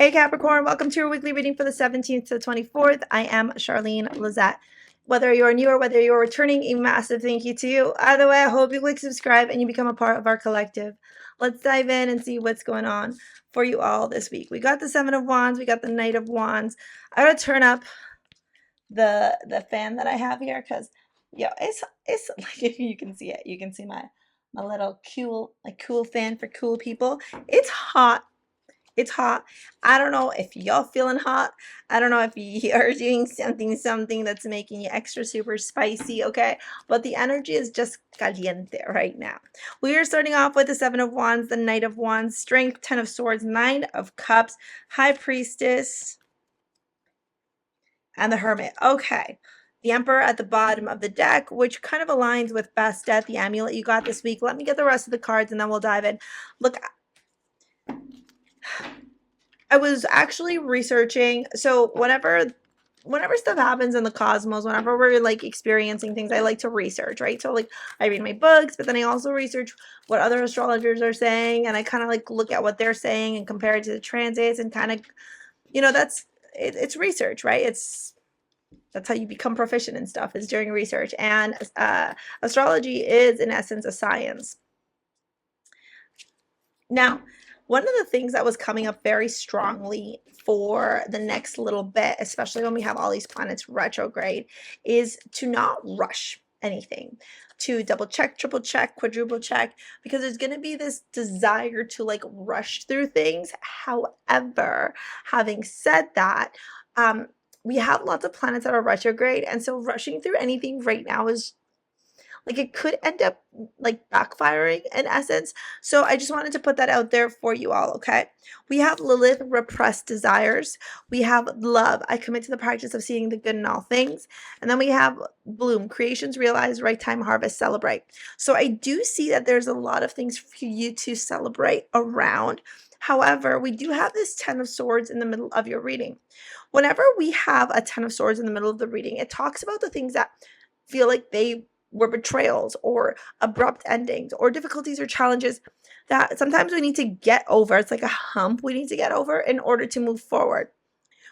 Hey Capricorn, welcome to your weekly reading for the 17th to the 24th. I am Charlene, Lizette. Whether you're new or whether you're returning, a massive thank you to you. Either way, I hope you click subscribe and you become a part of our collective. Let's dive in and see what's going on for you all this week. We got the Seven of Wands, we got the Knight of Wands. I gotta turn up the fan that I have here because it's like, if you can see it, you can see my little cool fan for cool people. It's hot. It's hot. I don't know if y'all feeling hot. I don't know if you are doing something that's making you extra super spicy, okay? But the energy is just caliente right now. We are starting off with the Seven of Wands, the Knight of Wands, Strength, Ten of Swords, Nine of Cups, High Priestess, and the Hermit. Okay. The Emperor at the bottom of the deck, which kind of aligns with Bastet, the amulet you got this week. Let me get the rest of the cards and then we'll dive in. Look, I was actually researching. So whenever stuff happens in the cosmos, whenever we're like experiencing things, I like to research, right? So like I read my books, but then I also research what other astrologers are saying, and I kind of like look at what they're saying and compare it to the transits, and kind of, it's research, right? That's how you become proficient in stuff, is during research. And astrology is in essence a science. Now, one of the things that was coming up very strongly for the next little bit, especially when we have all these planets retrograde, is to not rush anything, to double check, triple check, quadruple check, because there's going to be this desire to like rush through things. However, having said that, we have lots of planets that are retrograde, and so rushing through anything right now is like, it could end up like backfiring in essence. So I just wanted to put that out there for you all, okay? We have Lilith, repressed desires. We have love, I commit to the practice of seeing the good in all things. And then we have bloom, creations realize, right time, harvest, celebrate. So I do see that there's a lot of things for you to celebrate around. However, we do have this Ten of Swords in the middle of your reading. Whenever we have a Ten of Swords in the middle of the reading, it talks about the things that feel like they were betrayals or abrupt endings or difficulties or challenges that sometimes we need to get over. It's like a hump we need to get over in order to move forward.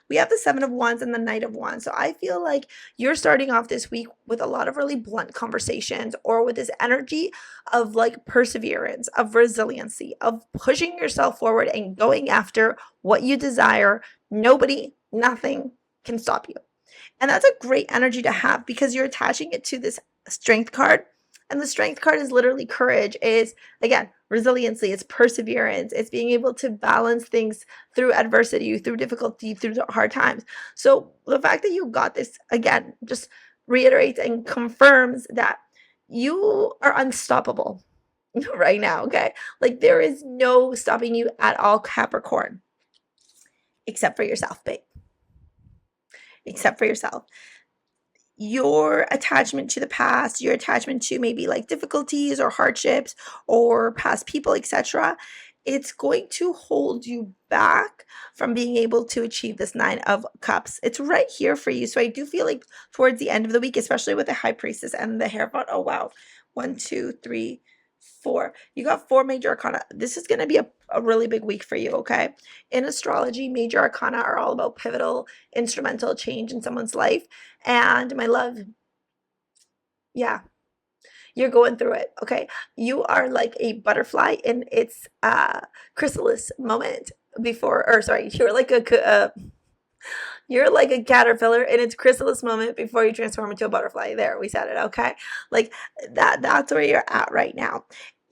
We have the Seven of Wands and the Knight of Wands. So I feel like you're starting off this week with a lot of really blunt conversations, or with this energy of like perseverance, of resiliency, of pushing yourself forward and going after what you desire. Nobody, nothing can stop you. And that's a great energy to have, because you're attaching it to this Strength card. And the Strength card is literally courage, is again resiliency, it's perseverance, it's being able to balance things through adversity, through difficulty, through hard times. So the fact that you got this, again, just reiterates and confirms that you are unstoppable right now, okay? Like, there is no stopping you at all, Capricorn, except for yourself, babe. Except for yourself. Your attachment to the past, your attachment to maybe like difficulties or hardships or past people, etc., it's going to hold you back from being able to achieve this Nine of Cups. It's right here for you. So I do feel like towards the end of the week, especially with the High Priestess and the Hierophant, oh wow, 1, 2, 3, 4. You got 4 major arcana. This is going to be a really big week for you, okay? In astrology, major arcana are all about pivotal, instrumental change in someone's life. And my love, yeah, you're going through it, okay? You are like a butterfly in its chrysalis moment before, or sorry, you're like a caterpillar in its chrysalis moment before you transform into a butterfly. There, we said it, okay? Like that's where you're at right now.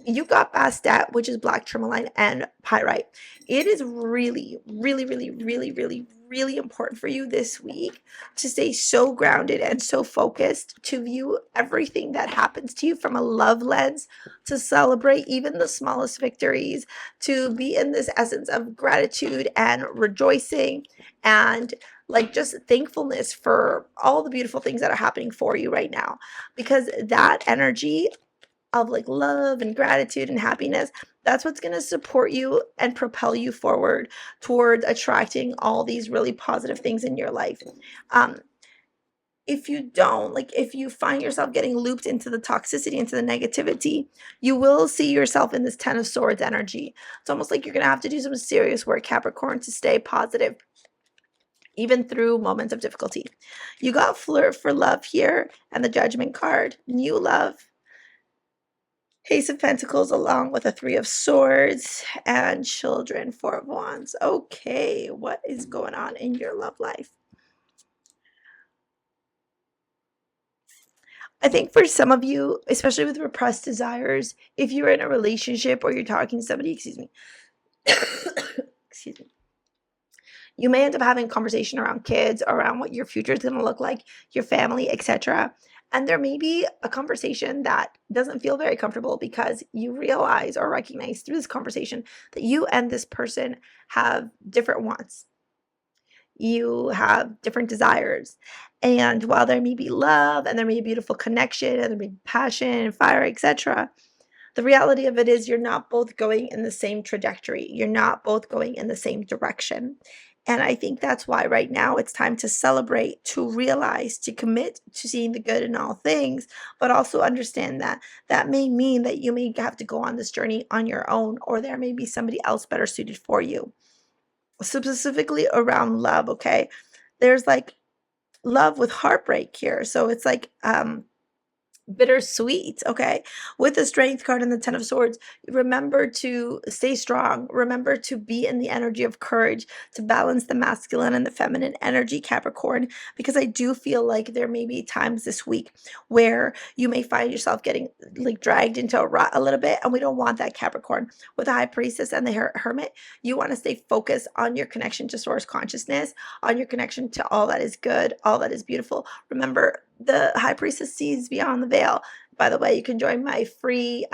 You got Bastet, which is black tourmaline and pyrite. It is really, really, really, really, really, really important for you this week to stay so grounded and so focused, to view everything that happens to you from a love lens, to celebrate even the smallest victories, to be in this essence of gratitude and rejoicing, and like just thankfulness for all the beautiful things that are happening for you right now, because that energy of like love and gratitude and happiness, that's what's going to support you and propel you forward towards attracting all these really positive things in your life. if you don't, like if you find yourself getting looped into the toxicity, into the negativity, you will see yourself in this 10 of Swords energy. It's almost like you're going to have to do some serious work, Capricorn, to stay positive even through moments of difficulty. You got flirt for love here and the Judgment card, new love, Ace of Pentacles along with a Three of Swords and children, Four of Wands. Okay, what is going on in your love life? I think for some of you, especially with repressed desires, if you're in a relationship or you're talking to somebody, excuse me, excuse me, you may end up having a conversation around kids, around what your future is going to look like, your family, etc. And there may be a conversation that doesn't feel very comfortable because you realize or recognize through this conversation that you and this person have different wants. You have different desires. And while there may be love and there may be beautiful connection and there may be passion, fire, etc., the reality of it is you're not both going in the same trajectory. You're not both going in the same direction. And I think that's why right now it's time to celebrate, to realize, to commit to seeing the good in all things, but also understand that that may mean that you may have to go on this journey on your own, or there may be somebody else better suited for you. Specifically around love, okay? There's like love with heartbreak here. So it's like bittersweet, okay? With the Strength card and the Ten of Swords, remember to stay strong. Remember to be in the energy of courage, to balance the masculine and the feminine energy, Capricorn, because I do feel like there may be times this week where you may find yourself getting like dragged into a rut a little bit, and we don't want that, Capricorn. With the High Priestess and the Hermit, you want to stay focused on your connection to source consciousness, on your connection to all that is good, all that is beautiful. Remember, the High Priestess sees beyond the veil. By the way, you can join my free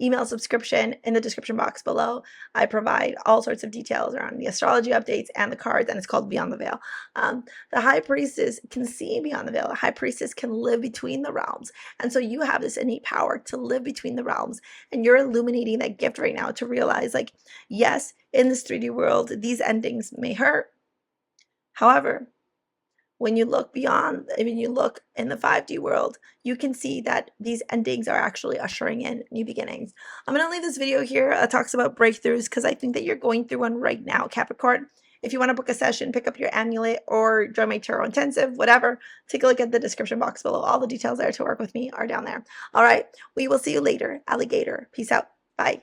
email subscription in the description box below. I provide all sorts of details around the astrology updates and the cards, and it's called Beyond the Veil. The High Priestess can see beyond the veil. The High Priestess can live between the realms. And so you have this innate power to live between the realms. And you're illuminating that gift right now to realize, like, yes, in this 3D world, these endings may hurt. However, when you look beyond, when you look in the 5D world, you can see that these endings are actually ushering in new beginnings. I'm going to leave this video here. It talks about breakthroughs because I think that you're going through one right now, Capricorn. If you want to book a session, pick up your amulet or join my tarot intensive, whatever, take a look at the description box below. All the details there to work with me are down there. All right, we will see you later, alligator. Peace out. Bye.